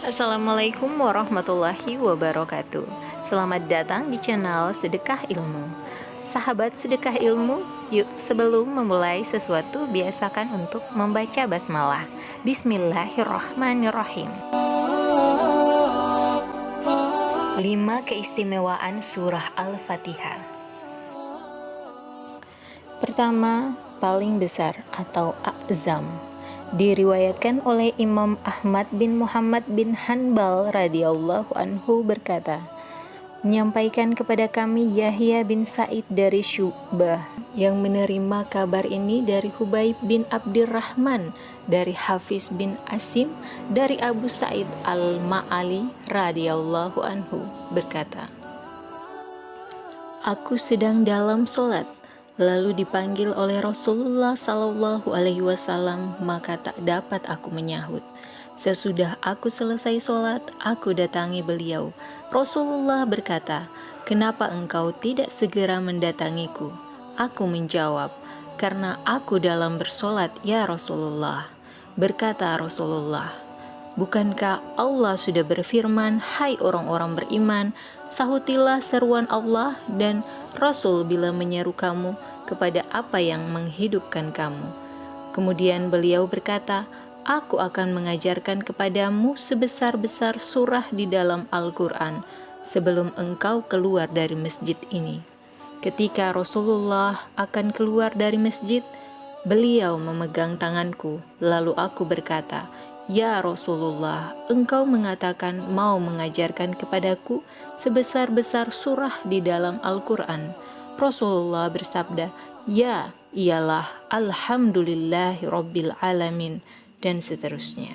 Assalamualaikum warahmatullahi wabarakatuh. Selamat datang di channel Sedekah Ilmu. Sahabat sedekah ilmu, yuk sebelum memulai sesuatu biasakan untuk membaca basmalah. Bismillahirrahmanirrahim. 5 keistimewaan surah Al-Fatihah. Pertama, paling besar atau a'zam. Diriwayatkan oleh Imam Ahmad bin Muhammad bin Hanbal radhiyallahu anhu berkata, menyampaikan kepada kami Yahya bin Sa'id dari Syu'bah yang menerima kabar ini dari Hubaib bin Abdirrahman dari Hafiz bin Asim dari Abu Sa'id al-Ma'ali radhiyallahu anhu berkata, aku sedang dalam sholat, lalu dipanggil oleh Rasulullah Sallallahu Alaihi Wasallam, maka tak dapat aku menyahut. Sesudah aku selesai sholat, aku datangi beliau. Rasulullah berkata, kenapa engkau tidak segera mendatangiku? Aku menjawab, karena aku dalam bersolat ya Rasulullah. Berkata Rasulullah, bukankah Allah sudah berfirman, hai orang-orang beriman, sahutilah seruan Allah dan Rasul bila menyeru kamu kepada apa yang menghidupkan kamu. Kemudian beliau berkata, aku akan mengajarkan kepadamu sebesar-besar surah di dalam Al-Quran sebelum engkau keluar dari masjid ini. Ketika Rasulullah akan keluar dari masjid, beliau memegang tanganku, lalu aku berkata, ya Rasulullah, engkau mengatakan mau mengajarkan kepadaku sebesar-besar surah di dalam Al-Quran. Rasulullah bersabda, ya, ialah Alhamdulillahi Rabbil Alamin, dan seterusnya.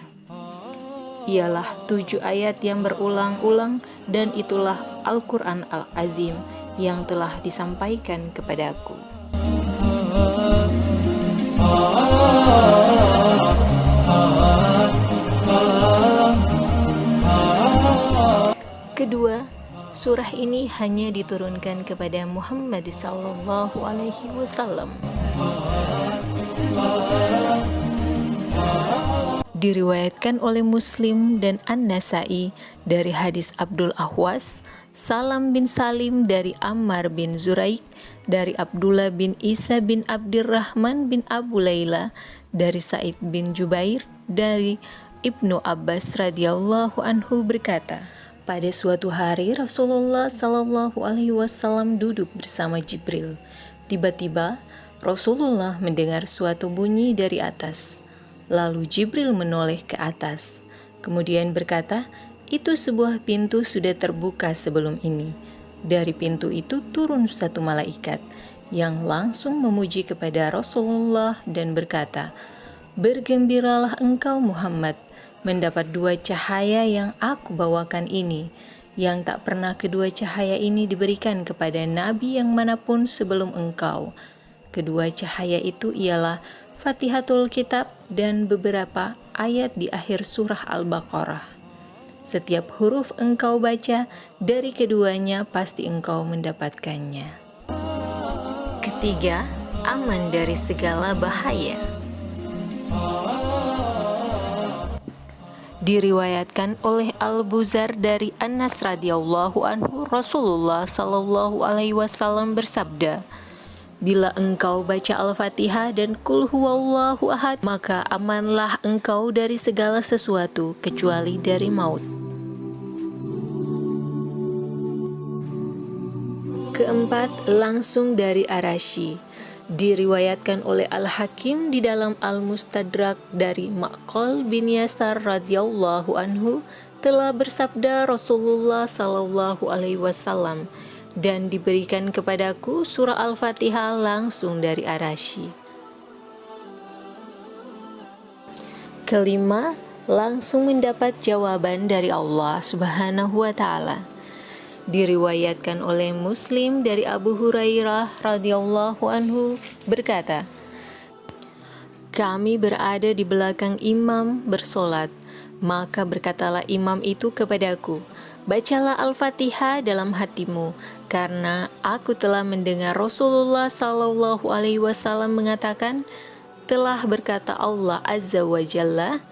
Ialah 7 ayat yang berulang-ulang, dan itulah Al-Quran Al-Azim yang telah disampaikan kepadaku. Kedua, surah ini hanya diturunkan kepada Muhammad sallallahu alaihi wasallam. Diriwayatkan oleh Muslim dan An-Nasai dari hadis Abdul Ahwas, Salam bin Salim dari Ammar bin Zuraik, dari Abdullah bin Isa bin Abdirrahman bin Abu Layla, dari Sa'id bin Jubair, dari Ibnu Abbas radhiyallahu anhu berkata, pada suatu hari Rasulullah Sallallahu Alaihi Wasallam duduk bersama Jibril. Tiba-tiba Rasulullah mendengar suatu bunyi dari atas. Lalu Jibril menoleh ke atas. Kemudian berkata, itu sebuah pintu sudah terbuka sebelum ini. Dari pintu itu turun satu malaikat yang langsung memuji kepada Rasulullah dan berkata, bergembiralah engkau Muhammad, mendapat 2 cahaya yang aku bawakan ini, yang tak pernah kedua cahaya ini diberikan kepada nabi yang manapun sebelum engkau. Kedua cahaya itu ialah Fatihatul Kitab dan beberapa ayat di akhir surah Al-Baqarah. Setiap huruf engkau baca dari keduanya pasti engkau mendapatkannya. Ketiga, aman dari segala bahaya. Diriwayatkan oleh Al-Buzar dari Anas radhiyallahu anhu, Rasulullah sallallahu alaihi wasallam bersabda, bila engkau baca Al-Fatihah dan Qul huwallahu ahad, maka amanlah engkau dari segala sesuatu kecuali dari maut. Keempat, langsung dari Arasy. Diriwayatkan oleh Al-Hakim di dalam Al-Mustadrak dari Ma'qal bin Yasar radhiyallahu anhu telah bersabda Rasulullah sallallahu alaihi wasallam, dan diberikan kepadaku surah Al-Fatihah langsung dari Arasy. Kelima, langsung mendapat jawaban dari Allah Subhanahu wa taala. Diriwayatkan oleh Muslim dari Abu Hurairah radhiyallahu anhu berkata, kami berada di belakang imam bersolat, maka berkatalah imam itu kepadaku, bacalah Al-Fatihah dalam hatimu, karena aku telah mendengar Rasulullah Sallallahu Alaihi Wasallam mengatakan, telah berkata Allah Azza wa Jalla,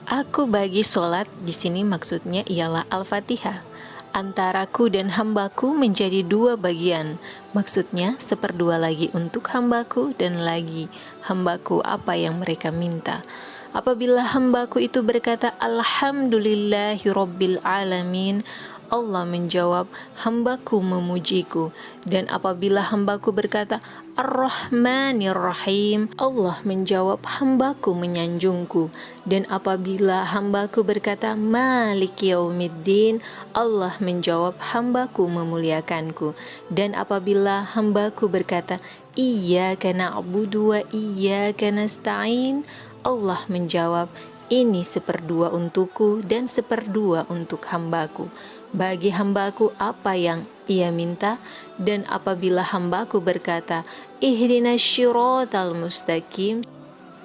Aku bagi sholat di sini maksudnya ialah Al-Fatihah. Antaraku dan hambaku menjadi dua bagian. Maksudnya seperdua lagi untuk hambaku dan lagi hambaku apa yang mereka minta. Apabila hambaku itu berkata Alhamdulillahirabbil alamin, Allah menjawab, hambaku memujiku. Dan apabila hambaku berkata Ar-Rahmanir-Rahim, Allah menjawab, hambaku menyanjungku. Dan apabila hambaku berkata Malik Yaumiddin, Allah menjawab, hambaku memuliakanku. Dan apabila hambaku berkata Iyyaka na'budu wa iyyaka nasta'in, Allah menjawab, ini seperdua untukku dan seperdua untuk hambaku. Bagi hambaku apa yang ia minta, dan apabila hambaku berkata ihdinas syiratal mustaqim,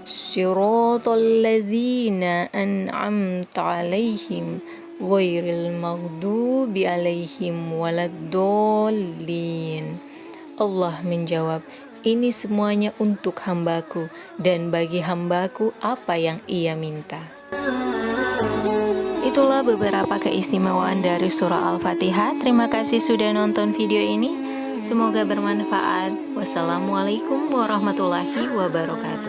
syiratal ladzina an'amta alaihim ghairil maghdubi alaihim waladdallin, Allah menjawab, ini semuanya untuk hambaku, dan bagi hambaku apa yang ia minta. Itulah beberapa keistimewaan dari surah Al-Fatihah. Terima kasih sudah nonton video ini. Semoga bermanfaat. Wassalamualaikum warahmatullahi wabarakatuh.